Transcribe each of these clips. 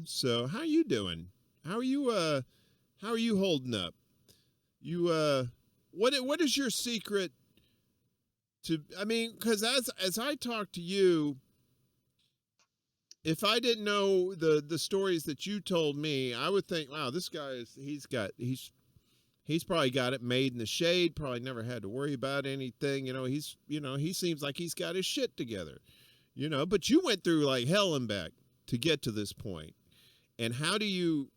So how you doing? How are you holding up? You what is your secret to, I mean, cuz as I talk to you, if I didn't know the stories that you told me, I would think, wow, this guy is he's probably got it made in the shade, probably never had to worry about anything. He seems like he's got his shit together. But you went through like hell and back to get to this point. And how do you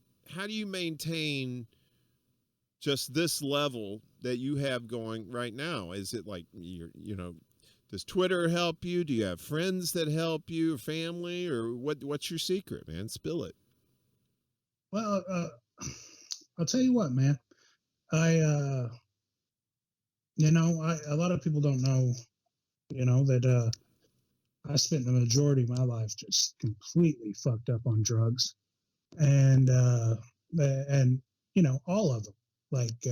maintain just this level that you have going right now? Is it like does Twitter help you? Do you have friends that help you, or family, or what's your secret, man? Spill it. Well, I'll tell you what, man. A lot of people don't know, that I spent the majority of my life just completely fucked up on drugs, and all of them. Like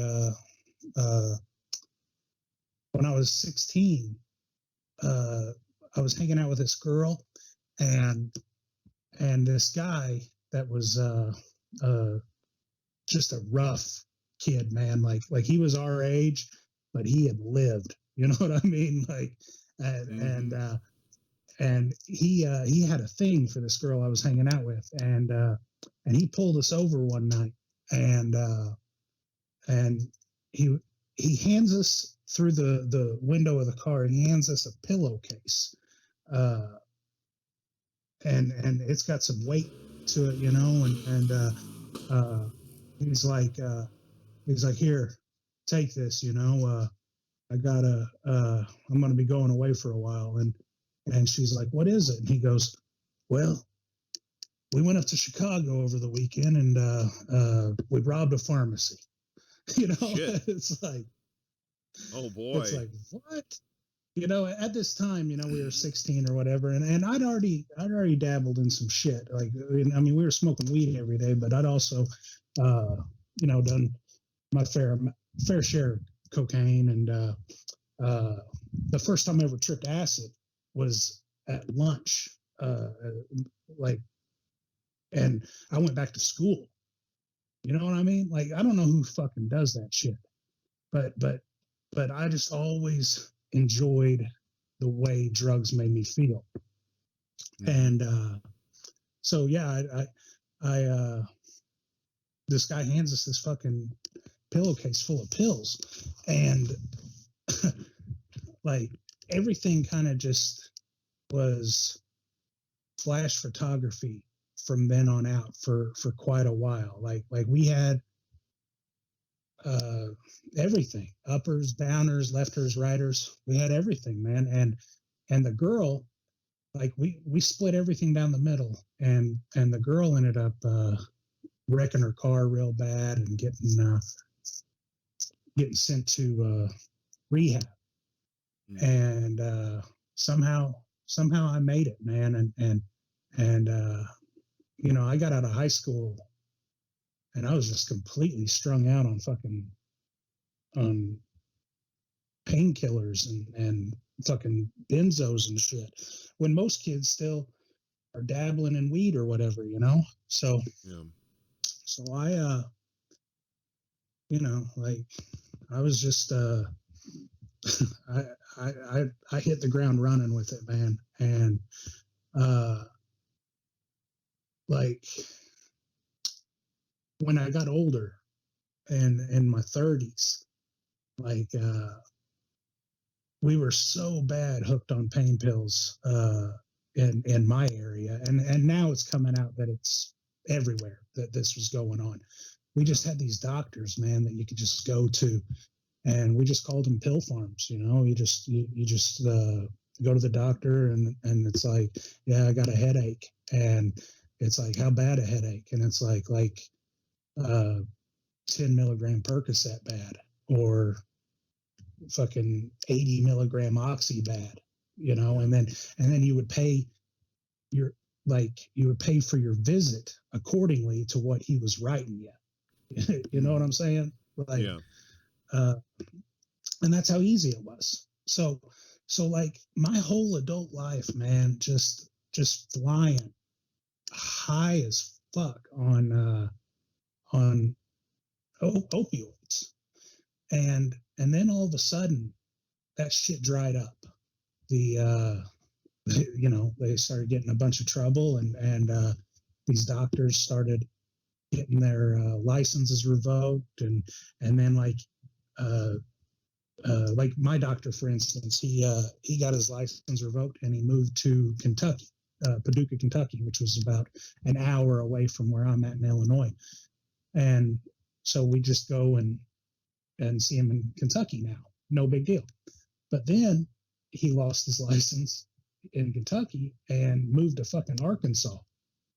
when I was 16, I was hanging out with this girl, and this guy that was just a rough kid, man. Like he was our age, but he had lived. You know what I mean? Like, and he had a thing for this girl I was hanging out with, and he pulled us over one night, and he hands us through the window of the car. He hands us a pillowcase, and it's got some weight to it, and he's like, here, take this, I'm going to be going away for a while. And she's like, what is it? And he goes, well, we went up to Chicago over the weekend, and we robbed a pharmacy. Shit. It's like, oh boy, it's like, what? At this time, we were 16 or whatever, and I'd already dabbled in some shit. Like, I mean, we were smoking weed every day, but I'd also, done my fair share of cocaine. And the first time I ever tripped acid was at lunch, and I went back to school. You know what I mean? Like, I don't know who fucking does that shit, but I just always enjoyed the way drugs made me feel. And so yeah, I this guy hands us this fucking pillowcase full of pills, and like everything kind of just was flash photography from then on out for quite a while. Like we had everything, uppers, downers, lefters, righters. We had everything, man. And the girl, like we split everything down the middle, and the girl ended up wrecking her car real bad and getting sent to rehab. And somehow I made it, man. And I got out of high school, and I was just completely strung out on fucking painkillers and fucking benzos and shit, when most kids still are dabbling in weed or whatever, So, yeah. So I, like I was just, I hit the ground running with it, man. And, like when I got older and in my 30s, like, we were so bad hooked on pain pills, in my area. And now it's coming out that it's everywhere that this was going on. We just had these doctors, man, that you could just go to, and we just called them pill farms. You just go to the doctor, and it's like, yeah, I got a headache. And it's like, how bad a headache? And it's like 10 milligram Percocet bad, or fucking 80 milligram Oxy bad, and then you would pay for your visit accordingly to what he was writing you. You know what I'm saying? Like, yeah. And that's how easy it was. So like my whole adult life, man, just flying high as fuck on opioids, and then all of a sudden that shit dried up. The they started getting a bunch of trouble, and these doctors started getting their licenses revoked, and then like my doctor, for instance, he got his license revoked and he moved to Kentucky, Paducah, Kentucky, which was about an hour away from where I'm at in Illinois. And so we just go and see him in Kentucky now. No big deal. But then he lost his license in Kentucky and moved to fucking Arkansas.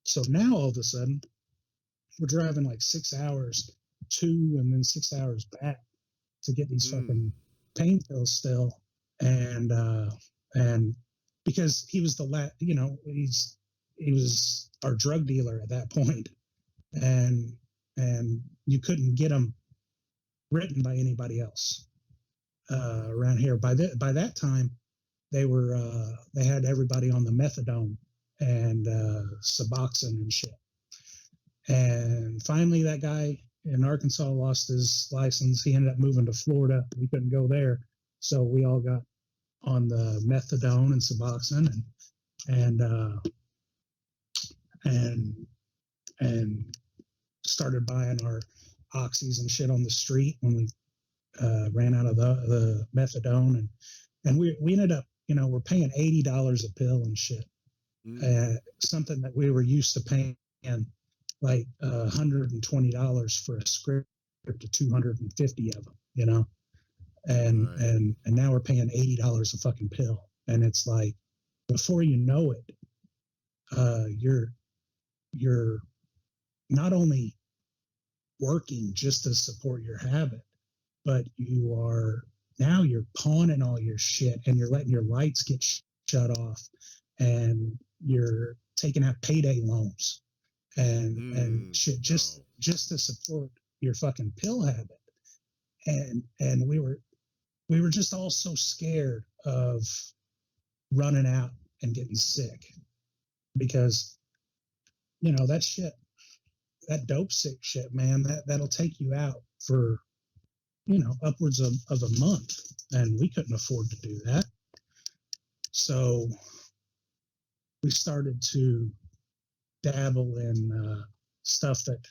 So now all of a sudden we're driving like 6 hours to and then 6 hours back to get these fucking pain pills still. And because he was he was our drug dealer at that point, and you couldn't get them written by anybody else around here. By that time, they had everybody on the methadone and Suboxone and shit. And finally, that guy in Arkansas lost his license. He ended up moving to Florida. We couldn't go there, so we all got on the methadone and Suboxone, and started buying our oxys and shit on the street when we ran out of the methadone, and we ended up, we're paying $80 a pill and shit, something that we were used to paying like $120 for a script to 250 of them, and right. and now we're paying $80 a fucking pill, and it's like, before you know it, you're not only working just to support your habit, but you're pawning all your shit, and you're letting your lights get shut off, and you're taking out payday loans and shit just to support your fucking pill habit. And we were just all so scared of running out and getting sick, because that dope sick shit, man, that'll take you out for upwards of a month, and we couldn't afford to do that. So we started to dabble in stuff that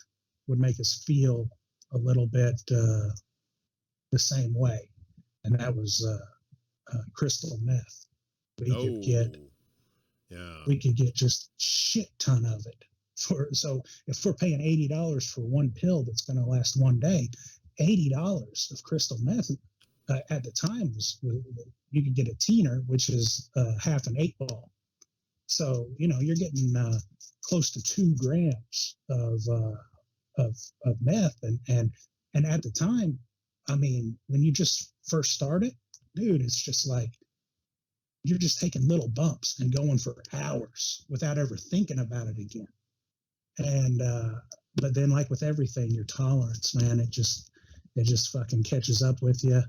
would make us feel a little bit the same way, and that was crystal meth. We could get just shit ton of it. So if we're paying $80 for one pill that's going to last one day, $80 of crystal meth at the time was you could get a teener, which is half an 8-ball. So you're getting close to 2 grams of meth, and at the time, I mean, when you just first started, dude, it's just like you're just taking little bumps and going for hours without ever thinking about it again. And but then, like with everything, your tolerance, man, it just fucking catches up with you,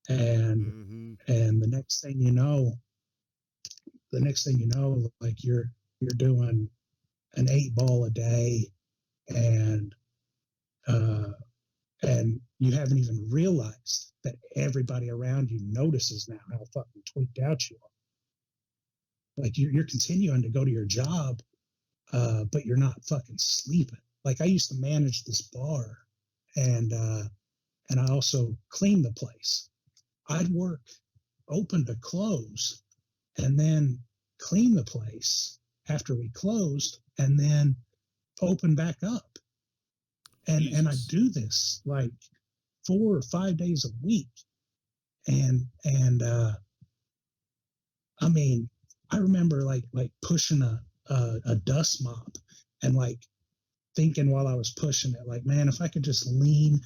and the next thing you know, like you're doing an 8-ball a day, and you haven't even realized that everybody around you notices now how fucking tweaked out you are. Like you're continuing to go to your job, but you're not fucking sleeping. Like I used to manage this bar, and I also cleaned the place. I'd work open to close, and then clean the place after we closed, and then open back up. And I do this like 4 or 5 days a week. And I mean, I remember like pushing a dust mop, and like thinking while I was pushing it, like, man, if I could just lean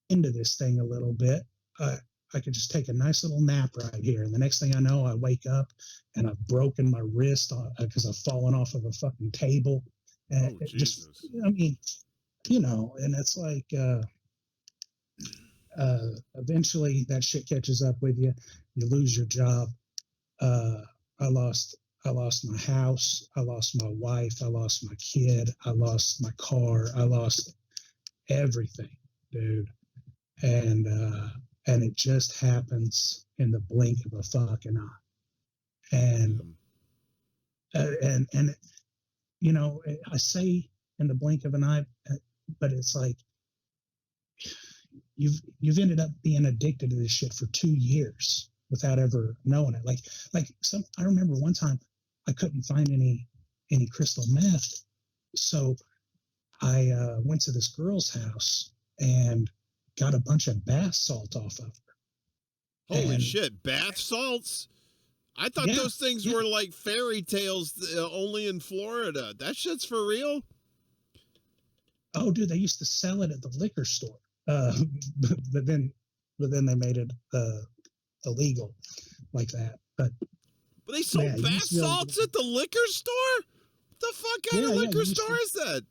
into this thing a little bit, I could just take a nice little nap right here. And the next thing I know, I wake up and I've broken my wrist because I've fallen off of a fucking table. And it just, I mean, and it's like, eventually that shit catches up with you. You lose your job. I lost I lost my house. I lost my wife. I lost my kid. I lost my car. I lost everything, dude. And it just happens in the blink of a fucking eye. And Um, and you know, I say in the blink of an eye, but it's like you've ended up being addicted to this shit for 2 years without ever knowing it. I remember one time I couldn't find any crystal meth, so I went to this girl's house and got a bunch of bath salt off of her. holy And shit, bath salts? I thought yeah, those things yeah. were like fairy tales only in Florida. That shit's for real? Oh, dude, they used to sell it at the liquor store, uh, but then they made it illegal like that. But But they sold yeah, you bath used to be able to salts at the liquor store? What the fuck kind yeah, of yeah, liquor store is that?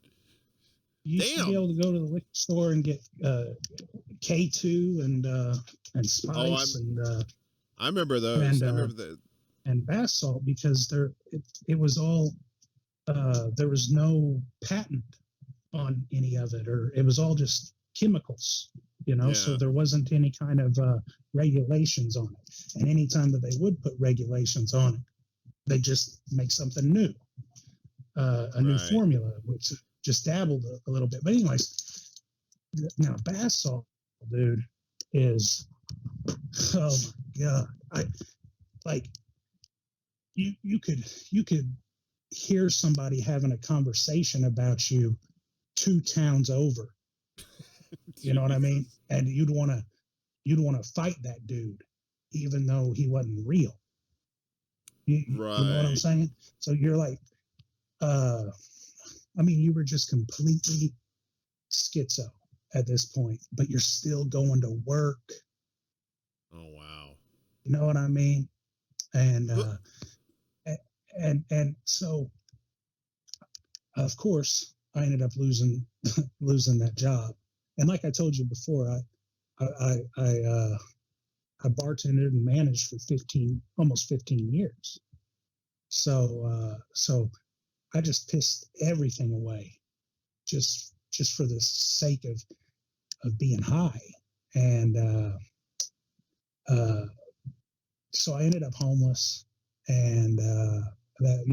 you used to be Damn. able to go to the liquor store and get K2 and Oh, spice I remember those. and I uh, remember the and bath salt because it was all there was no patent on any of it, or it was all just chemicals, you know. So yeah. there wasn't any kind of regulations on it. And anytime that they would put regulations on it, they just make something new, a new Right. formula, which just dabbled a little bit. But anyways, now bath salt, dude, is oh my god, I like you could hear somebody having a conversation about you 2 towns over. You know what I mean? And you'd want to fight that dude, even though he wasn't real. You know what I'm Right. saying? So you're like, uh, I mean, you were just completely schizo at this point, but you're still going to work. Oh wow. You know what I mean? And But so of course I ended up losing losing that job. And like I told you before, I bartended and managed for almost 15 years. So I just pissed everything away, just for the sake of being high, and uh, so I ended up homeless, and that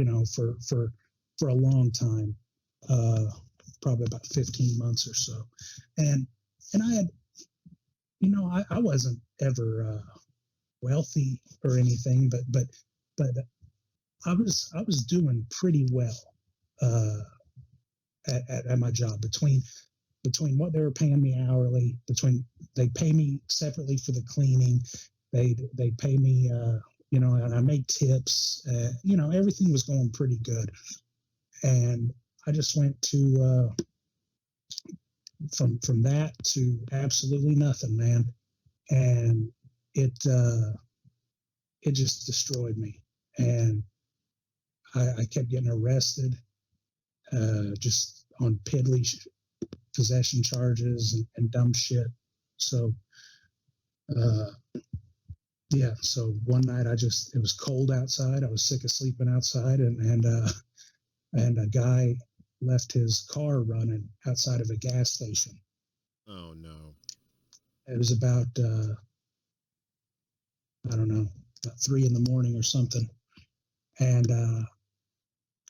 for a long time, probably about 15 months or so, and I had I wasn't ever wealthy or anything, but I was doing pretty well uh, at my job between what they were paying me hourly, between they pay me separately for the cleaning, they pay me and I made tips, everything was going pretty good, and I just went to from that to absolutely nothing, man, and it it just destroyed me, and I kept getting arrested just on piddly possession charges and dumb shit. So, uh, yeah. So one night it was cold outside. I was sick of sleeping outside, and a guy left his car running outside of a gas station. oh no. It was about I don't know, about 3 in the morning or something, and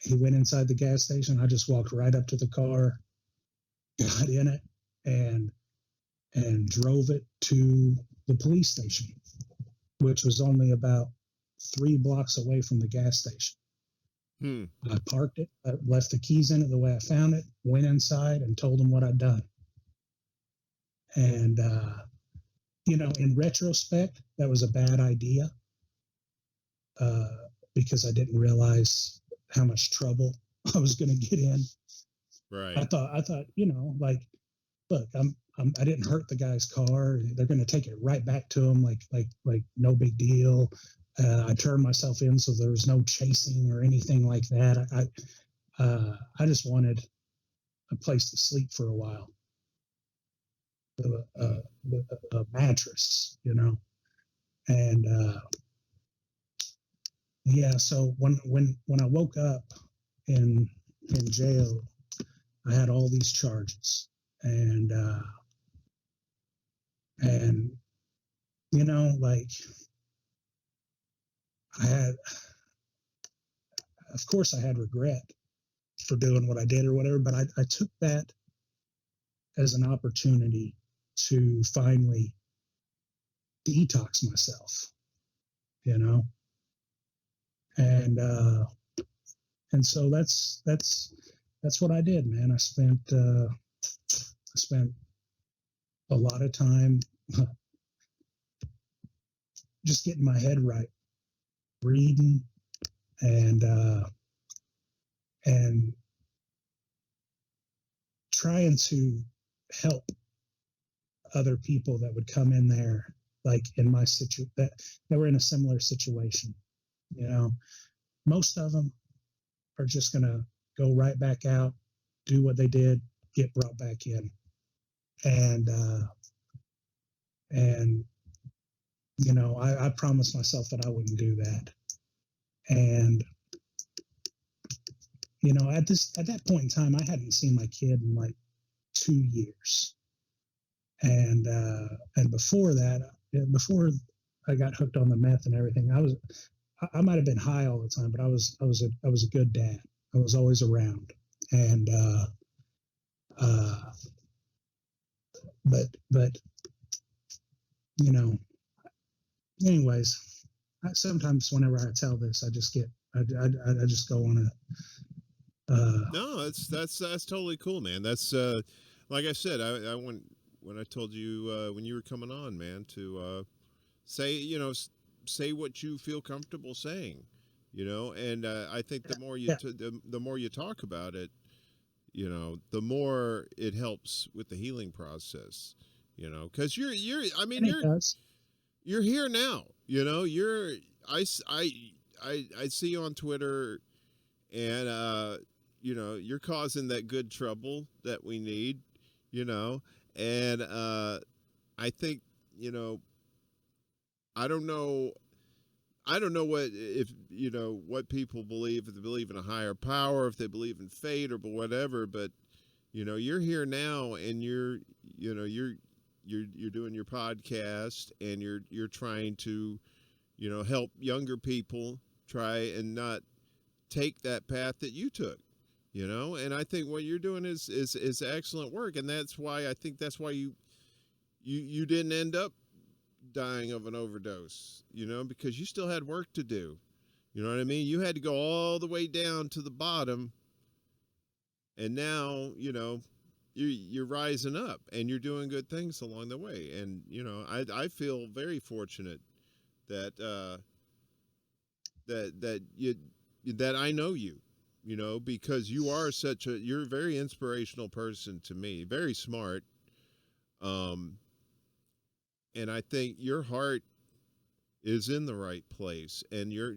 he went inside the gas station. I just walked right up to the car, got in it, and drove it to the police station, which was only about 3 blocks away from the gas station. Hmm. I parked it, I left the keys in it the way I found it, went inside and told them what I'd done. And, in retrospect, that was a bad idea uh, because I didn't realize how much trouble I was going to get in. Right. I thought, like, look, I didn't hurt the guy's car. They're going to take it right back to him, like no big deal. I turned myself in so there was no chasing or anything like that. I just wanted a place to sleep for a while, a, Hmm. a mattress, and Yeah. So when I woke up in jail, I had all these charges, and and like I had, of course, I had regret for doing what I did or whatever, but I took that as an opportunity to finally detox myself, you know, and so that's what I did, man. I spent a lot of time just getting my head right, reading, and and trying to help other people that would come in there, like in my that were in a similar situation. You know, most of them are just gonna go right back out, do what they did, get brought back in, and and I promised myself that I wouldn't do that. And at that point in time, I hadn't seen my kid in like 2 years, and before that, before I got hooked on the meth and everything, I might have been high all the time, but I was a good dad. I was always around, and uh, but you know, anyways, sometimes whenever I tell this, I just go on a No, that's totally cool, man. That's like I said, I when I told you when you were coming on, man, to say say what you feel comfortable saying, and I think the more yeah, the more you talk about it, the more it helps with the healing process, because you're I mean and it does. you're here now, you're I s- I see you on Twitter, and you're causing that good trouble that we need, you know and I think, you know I don't know what, if what people believe, if they believe in a higher power, if they believe in fate or whatever, but you're here now, and you're doing your podcast, and you're trying to help younger people try and not take that path that you took, and I think what you're doing is excellent work, and that's why I think that's why you didn't end up dying of an overdose, because you still had work to do. You know what I mean? You had to go all the way down to the bottom, and now you're rising up, and you're doing good things along the way. And I feel very fortunate that that you that I know you, because you're a very inspirational person to me, very smart, um, and I think your heart is in the right place, and you're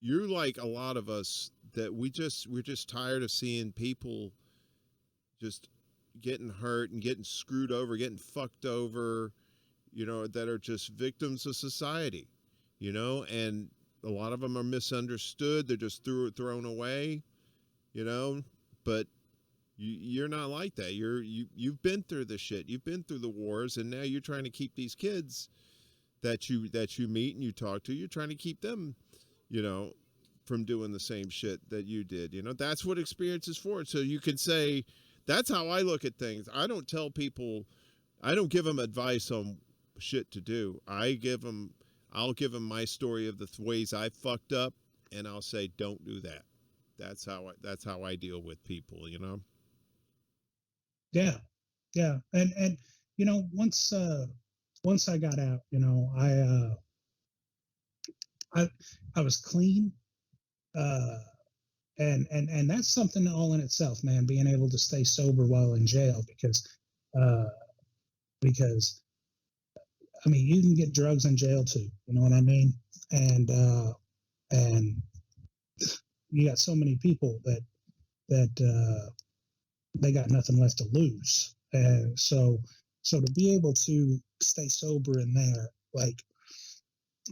like a lot of us, that we're just tired of seeing people just getting hurt and getting screwed over, getting fucked over, that are just victims of society, and a lot of them are misunderstood. They're just thrown away, you know, but you're not like that. You've been through the shit. You've been through the wars, and now you're trying to keep these kids that you meet and you talk to. You're trying to keep them, you know, from doing the same shit that you did. That's what experience is for. So you can say, that's how I look at things. I don't tell people, I don't give them advice on shit to do. I'll give them my story of the ways I fucked up, and I'll say, don't do that. That's how I deal with people. Yeah, yeah, and once I got out, I I was clean, uh, and that's something all in itself, man. Being able to stay sober while in jail, uh, because I mean, you can get drugs in jail too. You know what I mean? And and you got so many people that they got nothing left to lose, and so to be able to stay sober in there, like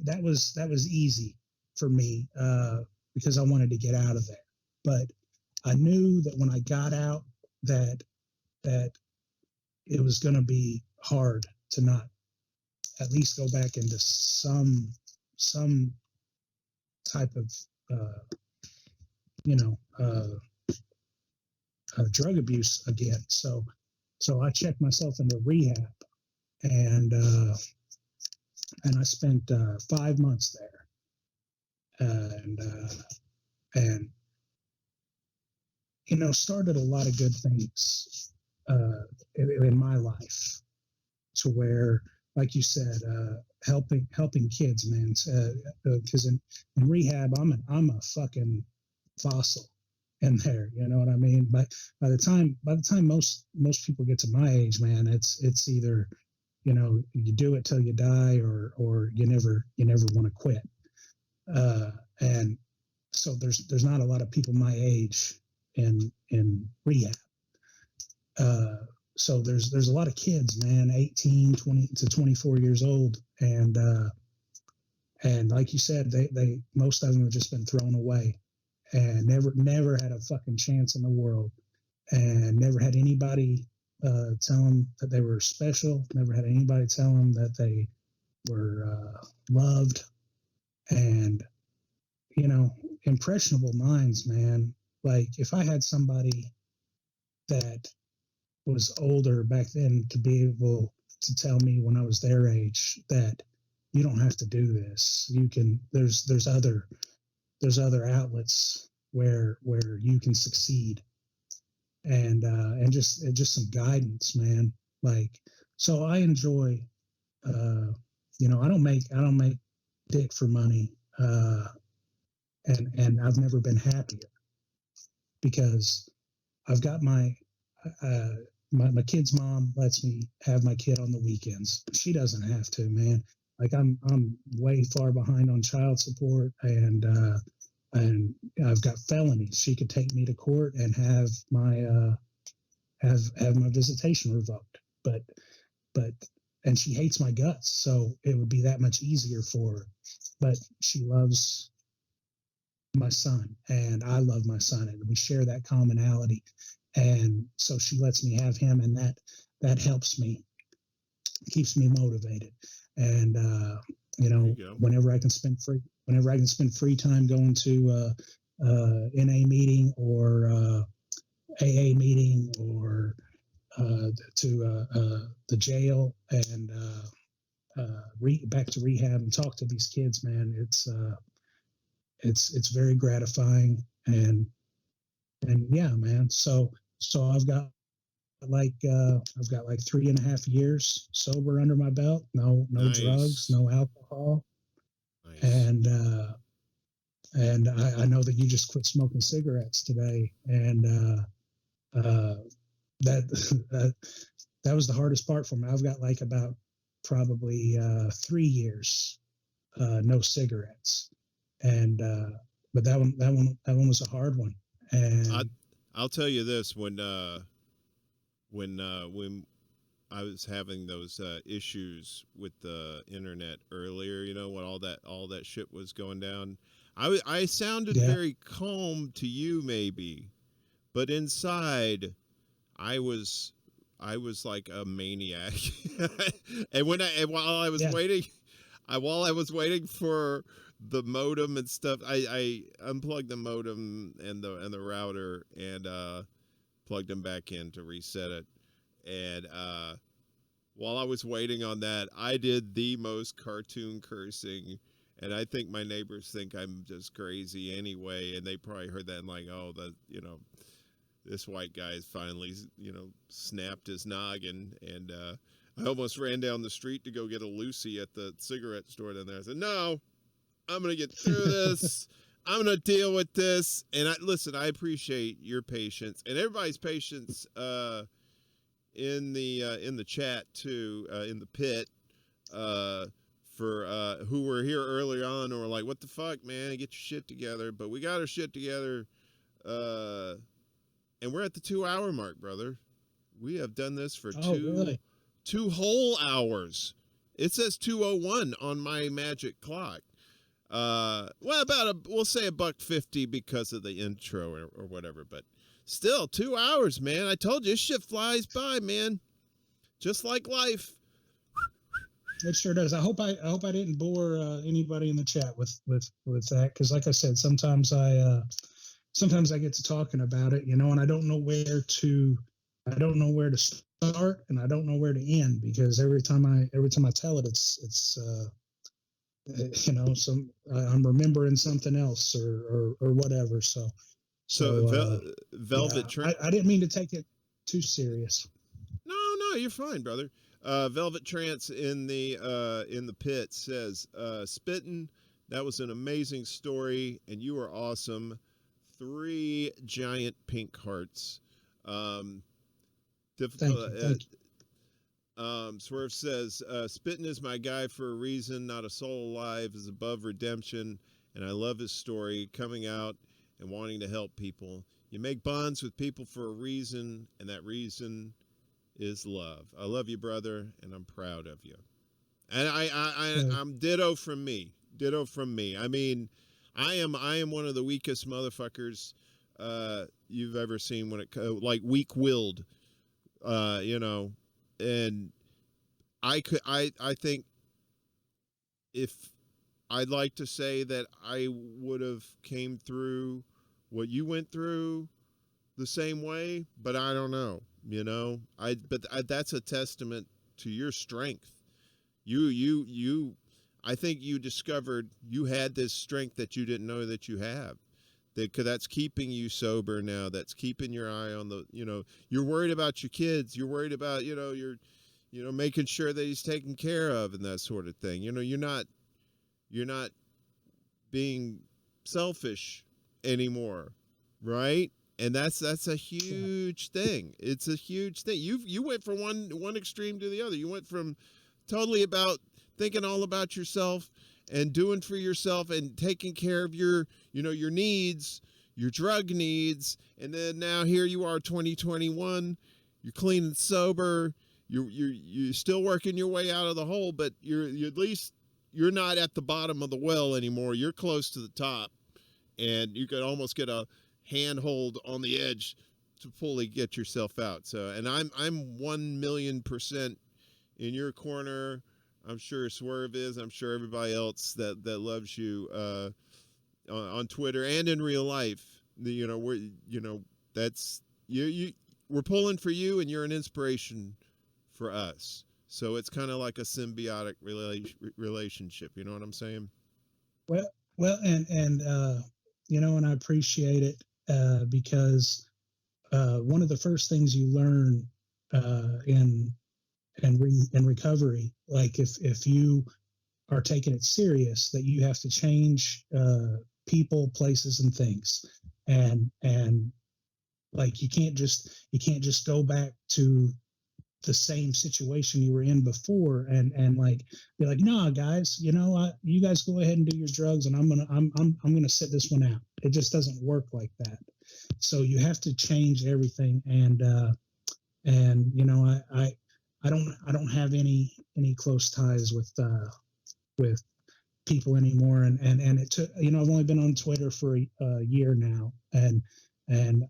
that was easy for me because I wanted to get out of there. But I knew that when I got out, that that it was going to be hard to not at least go back into some type of uh, you know drug abuse again. So I checked myself into rehab, and I spent 5 months there, and started a lot of good things in my life, to where, like you said, helping kids, man. Because in rehab, I'm a fucking fossil in there. You know what I mean? But by the time most people get to my age, man, it's either you do it till you die, or you never want to quit. And so there's not a lot of people my age in rehab. Uh, so there's a lot of kids, man, 18, 20 to 24 years old, and like you said, they most of them have just been thrown away, and never had a fucking chance in the world, and never had anybody tell them that they were special. Never had anybody tell them that they were loved, and impressionable minds, man. Like, if I had somebody that was older back then to be able to tell me when I was their age that you don't have to do this. You can. There's other outlets where you can succeed, and just some guidance, man. Like, so I enjoy. I don't make dick for money, and I've never been happier because I've got uh, my kid's mom lets me have my kid on the weekends. She doesn't have to, man. Like, I'm way far behind on child support, and I've got felonies. She could take me to court and have my visitation revoked. But and she hates my guts, so it would be that much easier for her. But she loves my son, and I love my son, and we share that commonality. And so she lets me have him, and that helps me, keeps me motivated. And whenever I can spend free time going to NA meeting, or AA meeting, or to the jail, and back to rehab, and talk to these kids, man, it's very gratifying. And yeah, man. So I've got like 3.5 years sober under my belt. No drugs, Nice. no alcohol. Nice. And I know that you just quit smoking cigarettes today, and that that was the hardest part for me. I've got like about probably 3 years no cigarettes, and but that one was a hard one. I And I'll tell you this: when I was having those issues with the internet earlier, when all that shit was going down, I sounded yeah, very calm to you, maybe, but inside I was I was like a maniac. And while I was yeah, waiting, while I was waiting for the modem and stuff, I unplugged the modem and the router, and plugged them back in to reset it. And while I was waiting on that, I did the most cartoon cursing. And I think my neighbors think I'm just crazy anyway, and they probably heard that and like, oh, this white guy's finally, snapped his noggin. And I almost ran down the street to go get a Lucy at the cigarette store down there. I said, no, I'm going to get through this. I'm going to deal with this. And listen, I appreciate your patience and everybody's patience in the chat too, in the pit, for who were here early on, or were like, what the fuck, man, get your shit together. But we got our shit together. And we're at the 2 hour mark, brother. We have done this for oh two really? two whole hours. It says 2:01 on my magic clock. Well, we'll say $1.50 because of the intro or whatever, but still 2 hours, man. I told you, this shit flies by, man. Just like life. It sure does. I hope I didn't bore anybody in the chat with that, because like I said, sometimes I get to talking about it, and I don't know where to start, and I don't know where to end, because every time I tell it, it's I'm remembering something else or whatever. So Velvet Trance. I didn't mean to take it too serious. No, you're fine, brother. Velvet Trance in the pit says, Spittin, that was an amazing story, and you are awesome. 3 giant pink hearts. Difficult. Thank you. Swerve says, Spittin is my guy for a reason. Not a soul alive is above redemption, and I love his story, coming out and wanting to help people. You make bonds with people for a reason, and that reason is love. I love you, brother, and I'm proud of you. And I'm ditto from me. Ditto from me. I mean, I am one of the weakest motherfuckers you've ever seen when it like weak-willed, and I think if I'd like to say that I would have came through what you went through the same way, but I don't know. That's a testament to your strength. I think you discovered you had this strength that you didn't know that you have. That's keeping you sober now. That's keeping your eye on the, you're worried about your kids. You're worried about, you're making sure that he's taken care of and that sort of thing. You're not being selfish anymore, right? And that's a huge thing. It's a huge thing. You went from one extreme to the other. You went from totally about thinking all about yourself and doing for yourself and taking care of your needs, your drug needs, and then now here you are, 2021. You're clean and sober. You're still working your way out of the hole, but you're at least you're not at the bottom of the well anymore. You're close to the top, and you could almost get a handhold on the edge to fully get yourself out. So, and I'm 1,000,000% in your corner. I'm sure Swerve is. I'm sure everybody else that loves you on Twitter and in real life. That's you. We're pulling for you, and you're an inspiration for us. So it's kind of like a symbiotic relationship. You know what I'm saying? Well, and and I appreciate it because one of the first things you learn in recovery, like if you are taking it serious, that you have to change people, places, and things, and like you can't just go back to the same situation you were in before and like be like, nah, guys, you guys go ahead and do your drugs, and I'm gonna sit this one out. It just doesn't work like that. So you have to change everything, and I don't have any close ties with people anymore, and it took, I've only been on Twitter for a year now, and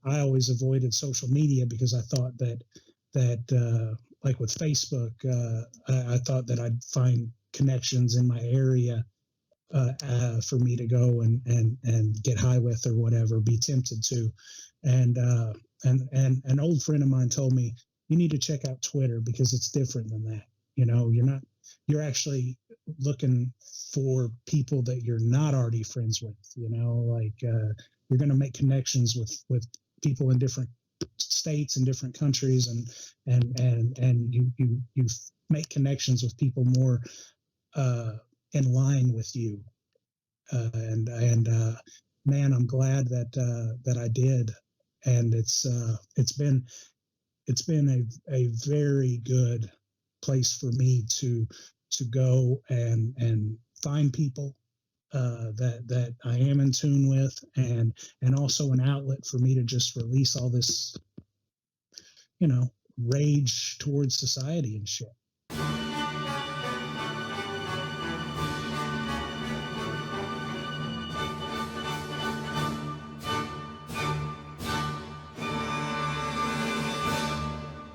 I always avoided social media because I thought that like with Facebook, I thought that I'd find connections in my area for me to go and get high with or whatever, be tempted to, and an old friend of mine told me, you need to check out Twitter because it's different than that. You're actually looking for people that you're not already friends with. You're going to make connections with people in different states and different countries, and you make connections with people more in line with you. Man, I'm glad that I did, and it's been a very good place for me to go and find people that I am in tune with, and also an outlet for me to just release all this, rage towards society and shit.